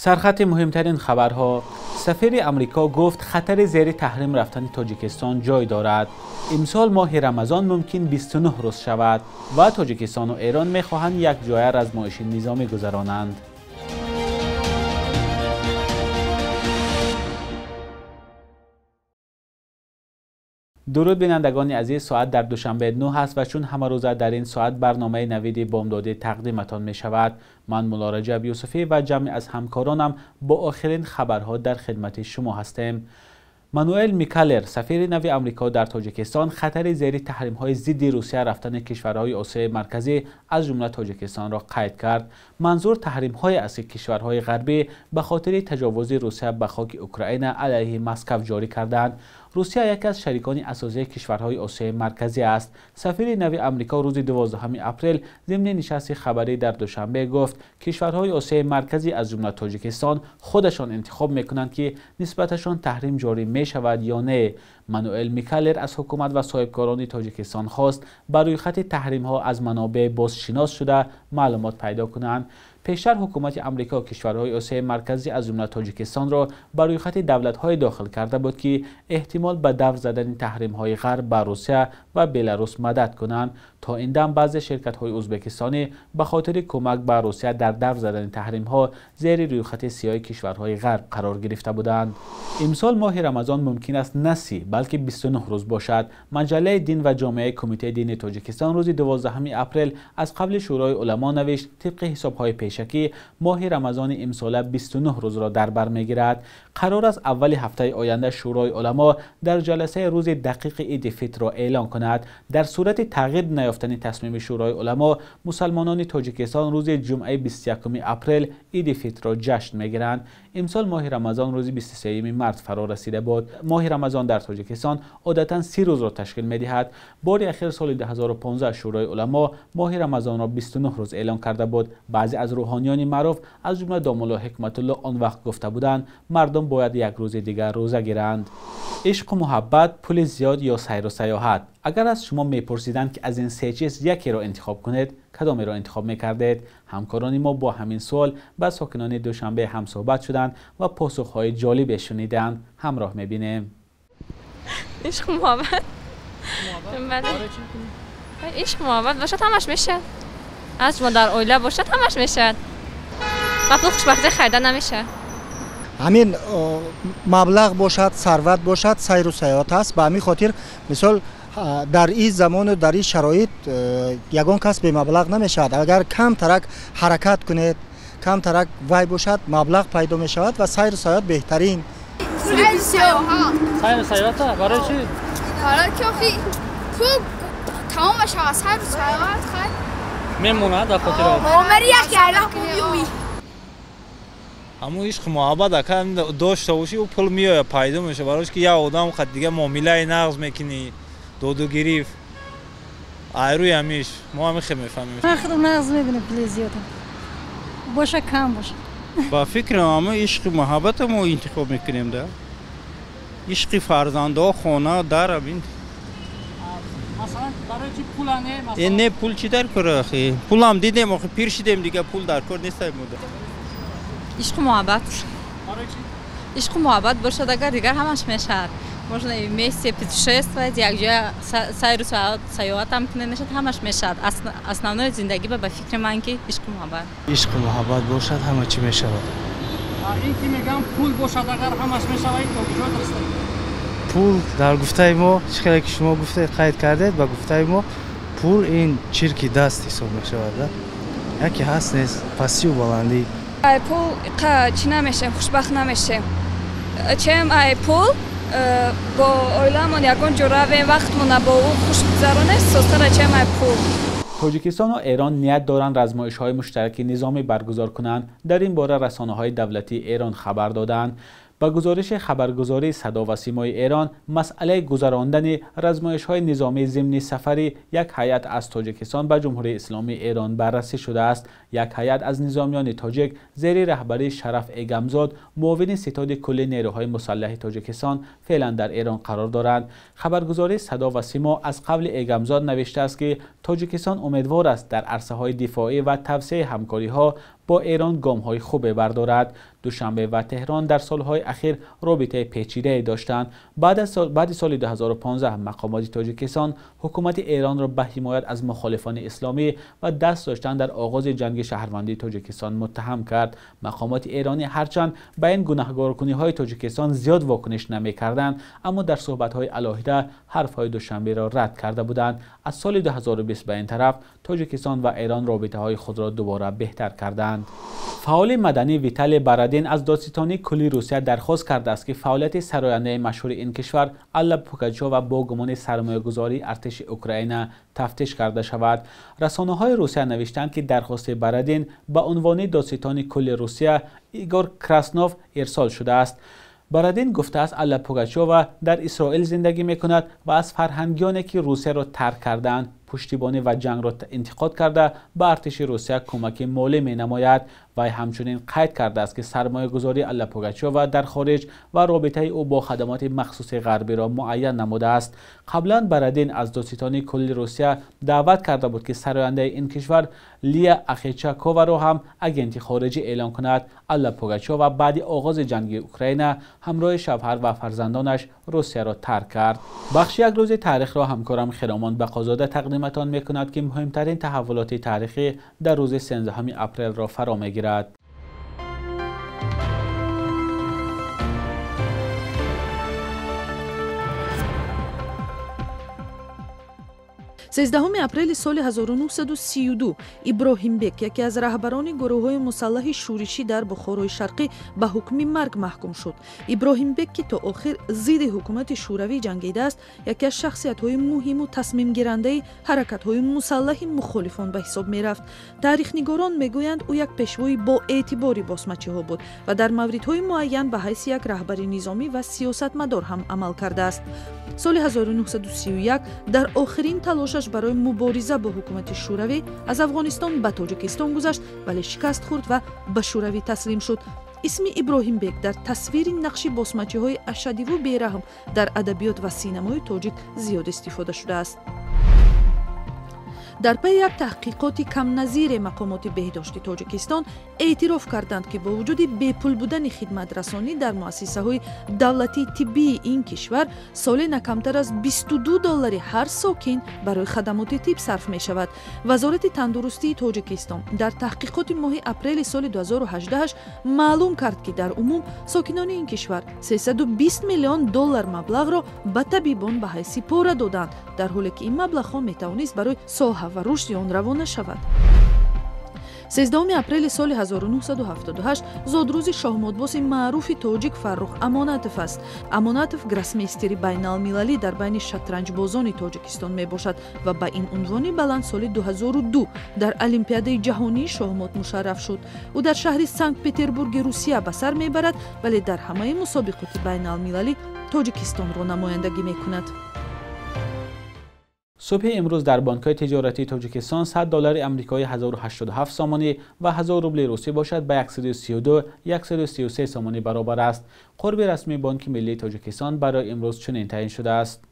سرخط مهمترین خبرها. سفیر آمریکا گفت خطر زیر تحریم رفتن تاجیکستان جای دارد. امسال ماه رمضان ممکن 29 روز شود و تاجیکستان و ایران میخواهند یک جای آزمایش نظامی گذرانند. درود بینندگان عزیز، ساعت در دوشنبه 9 است و چون همه روزه در این ساعت برنامه نوید بامدادی تقدیمتان می شود. من مولا رجب یوسفی و جمعی از همکارانم با آخرین خبرها در خدمت شما هستیم. مانوئل میکالر، سفیر نو آمریکا در تاجیکستان، خطر زیر تحریم‌های ضد روسیه رفتن کشورهای آسیای مرکزی از جمله تاجیکستان را قید کرد. منظور تحریم‌های از کشورهای غربی به خاطر تجاوز روسیه به خاک اوکراین علیه مسکو جاری کردند. روسیه یکی از شریکان اساسی کشورهای آسیای مرکزی است. سفیر نو آمریکا روز 12 اپریل ضمن نشست خبری در دوشنبه گفت کشورهای آسیای مرکزی از جمله تاجیکستان خودشان انتخاب میکنند که نسبتشان تحریم جاری می شود یا نه. مانوئل میکالر از حکومت و صاحبکاران تاجیکستان خواست بر روی خط تحریم ها از منابع بازشناس شده معلومات پیدا کنند. پیشتر حکومت آمریکا کشورهای آسیای مرکزی از جمله تاجیکستان را بر روی خط دولت‌های داخل کرده بود که احتمال به دفع زدن تحریم‌های غرب بر روسیه و بلاروس مدد کنند. تا این دم بعضی شرکت‌های ازبکستانی به خاطر کمک به روسیه در دفع زدن تحریم‌ها زیر روی خط سیاه کشورهای غرب قرار گرفته بودند. امسال ماه رمضان ممکن است نه 30 بلکه 29 روز باشد. مجله دین و جامعه کمیته دین تاجیکستان روز 12 اپریل از قبل شورای علما نوشت طبق حساب‌های پیشکی ماه رمضان امسال 29 روز را در بر می‌گیرد. قرار است اول هفته آینده شورای علما در جلسه روز دقیق عید فطر را اعلان کند. در صورت تغییر نیافتن تصمیم شورای علما، مسلمانان تاجیکستان روز جمعه 21 اپریل عید فطر را جشن می‌گیرند. امسال ماه رمضان روز 23 مارس فرا رسیده بود. ماه رمضان در تاجیکستان عادتاً 30 روز را تشکیل می‌دهد. بار اخیر سال 2015 شورای علما ماه رمضان را 29 روز اعلان کرده بود. بعضی از روحانیان معروف از جمله دامالله حکمت الله آن وقت گفته بودند مردم باید یک روز دیگر روزه گیرند. عشق و محبت، پول زیاد یا سیر و سیاحت؟ اگر از شما میپرسیدند که از این سه چیز یکی را انتخاب کنید، کدامی را انتخاب میکردید؟ همکاران ما با همین سوال با ساکنان دوشنبه هم صحبت شدند و پاسخهای جالب شنیدند. همراه میبینیم. عشق و محبت. عشق و محبت باشد همش میشه. از شما در اویله باشد همش میشه. و پول خوشبختی خریده نمیشه. همین مبلغ باشد، ثروت باشد، سیر و سیاحت است. به همین خاطر مثال در این زمان و در این شرایط یگان کس به مبلغ نمیشد. اگر کم ترک حرکت کنید، کم ترک وای باشد، مبلغ پیدا می شود و سیر و سیاحت بهترین. سیر و سیاحت. سیر و سیاحت برای چی؟ برای که پول تمام بشه. سیر و سیاحت خیلی میمونه در خاطر عمری یک کردم پولیوی. همون عشق محبت اگر داشته باشی و پول میاد پیدا میشه. برایش که یا آدم خود دیگه معامله نقض میکنی، دو گریف ایروی همیش ما هم خیلی میفهمیم. من خودم نقض میکنم پول زیاد باشه کم باشه. با فکر ما عشق محبت ما انتخاب میکنیم. ده عشق فرزنده خانه داره بین. مثلا برای چی پول نه؟ این نه پول چی در کار اخی؟ پول هم دیدیم اخی پیر شدیم دیگه پول در کار نیست بوده. عشق و محبت. برای چی؟ عشق و محبت باشد اگر دیگر همش میشه. Можно вместе путешествовать, یک جای سیر و سیاحت هم کنه نشد همش میشد. основной زندگی به فکر من که عشق و محبت. عشق و محبت باشد همه چی میشود. این که میگم پول باشد اگر همش میشود تا کجا درسته؟ پول در گفته ما چقدر که شما گفته قید کردید با گفته ما پول این چرکی دست حساب میشود. یکی هست نیست پسی و بلندی. پول چی نمیشه خوشبخت نمیشه. چم پول با اویلمون یکون جوره وقتمون با او خوش بگذرانه سوستر چه پول. تاجیکستان و ایران نیت دارند رزمایش‌های مشترک نظامی برگزار کنند. در این باره رسانه‌های دولتی ایران خبر دادند. با گزارش خبرگزاری صدا و سیمای ایران، مسئله گذراندن رزمایش‌های نظامی ضمن سفری یک هیئت از تاجیکستان به جمهوری اسلامی ایران بررسی شده است. یک هیئت از نظامیان تاجیک زیر رهبری شرف ایگمزاد، معاون ستاد کل نیروهای مسلح تاجیکستان، فعلا در ایران قرار دارند. خبرگزاری صدا و سیما از قبل ایگمزاد نوشته است که تاجیکستان امیدوار است در عرصه‌های دفاعی و توسعه همکاری‌ها با ایران گام‌های خوب بردارد. دوشنبه و تهران در سالهای اخیر رابطه پیچیده داشتند. بعد سال 2015 مقامات تاجیکستان حکومت ایران را به حمایت از مخالفان اسلامی و دست داشتن در آغاز جنگ شهروندی تاجیکستان متهم کرد. مقامات ایرانی هرچند به این گناهکارکنی‌های تاجیکستان زیاد واکنش نمی‌کردند، اما در صحبت‌های علاهده حرف‌های دوشنبه را رد کرده بودند. از سال 2020 به این طرف تاجیکستان و ایران رابطه‌های خود را دوباره بهتر کردند. فعال مدنی ویتالی برادین از دادستانی کلی روسیه درخواست کرده است که فعالیت سراینده مشهور این کشور آلا پوگاچووا با گمان سرمایه‌گذاری ارتش اوکراین تفتیش کرده شود. رسانه‌های روسیه نوشتند که درخواست برادین به عنوان دادستان کلی روسیه ایگور کراسنوف ارسال شده است. برادین گفته است آلا پوگاچووا در اسرائیل زندگی می‌کند و از فرهنگیانی که روسیه را ترک کردند پشتیبانی و جنگ را انتقاد کرده به ارتش روسیه کمک مالی می‌نماید. و همچنین قید کرده است که سرمایه گذاری آلا پوگاچووا در خارج و رابطه او با خدمات مخصوص غربی را معین نموده است. قبلا برادین از دادستانی کلی روسیه دعوت کرده بود که سراینده این کشور لیا اخیچاکووا را هم اگنت خارجی اعلام کند. آلا پوگاچووا بعد آغاز جنگ اوکراین همراه شوهر و فرزندانش روسیه را ترک کرد. بخش یک روز تاریخ را همکارم خرامان بقازاده تقدیمتان می‌کند که مهمترین تحولات تاریخی در روز 13 اپریل را فرا می‌گیرد. 13 اپریل سال 1932 иброҳимбек яке аз раҳбарони гурӯҳҳои мусаллаҳи шӯришӣ дар бухорои шарқӣ ба ҳукми марг маҳкум шуд. иброҳимбек ки то охир зидди ҳукумати шӯравӣ ҷангидааст, яке аз шахсиятҳои муҳиму тасмимгирандаи ҳаракатҳои мусаллаҳи мухолифон ба ҳисоб мерафт. таърихнигорон мегӯянд ӯ як пешвои боэътибори босмачиҳо буд ва дар мавридҳои муайян ба ҳайси як раҳбари низомӣ ва сиёсатмадор ҳам амал кардааст. соли 1931 дар охирин талошаш барои мубориза бо ҳукумати шӯравӣ аз афғонистон ба тоҷикистон гузашт, вале шикаст хӯрд ва ба шӯравӣ таслим шуд. исми иброҳимбек дар тасвири нақши босмачиҳои ашадиву бераҳм дар адабиёт ва синамои тоҷик зиёд истифода шудааст. дар пайи як таҳқиқоти камназире мақомоти беҳдошти тоҷикистон эътироф карданд ки бо вуҷуди бепул будани хидматрасонӣ дар муассисаҳои давлатии тиббии ин кишвар соле на камтар аз $22 ҳар сокин барои хадамоти тиб сарф мешавад. вазорати тандурустии тоҷикистон дар таҳқиқоти моҳи апрели соли 2018 маълум кард ки дар умум сокинони ин кишвар $320 миллион маблағро ба табибон ба ҳайси пора доданд, дар ҳоле ки ин маблағҳо метавонист барои соҳа ва рушди он равона шавад. 13 апрели соли 1978 зодрӯзи шоҳмодбоси маъруфи тоҷик Фаррух Амонатов аст. Амонатов гроссмейстери байналмилалӣ дар байни шатранҷбозони Тоҷикистон мебошад ва ба ин унвони баланд соли 2002 дар Олимпиадаи ҷаҳонии шоҳмод мушарраф шуд. ӯ дар шаҳри Санкт-Петербурги Русия ба сар мебарад, вале дар ҳамаи мусобиқоти байналмилалӣ Тоҷикистонро намояндагӣ мекунад. صبح امروز در بانک‌های تجارتی تاجیکستان $100 آمریکایی 1087 سامانی و 1000 روبل روسی باشد به 132 133 سامانی برابر است. قرب رسمی بانک ملی تاجیکستان برای امروز چنین تعیین شده است.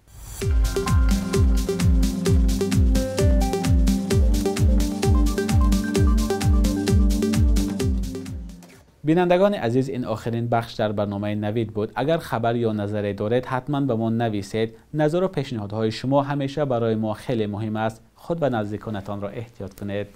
بینندگان عزیز، این آخرین بخش در برنامه نوید بود. اگر خبر یا نظری دارید حتما به ما نویسید. نظر و پیشنهادهای شما همیشه برای ما خیلی مهم است. خود و نزدیکانتان را احتیاط کنید.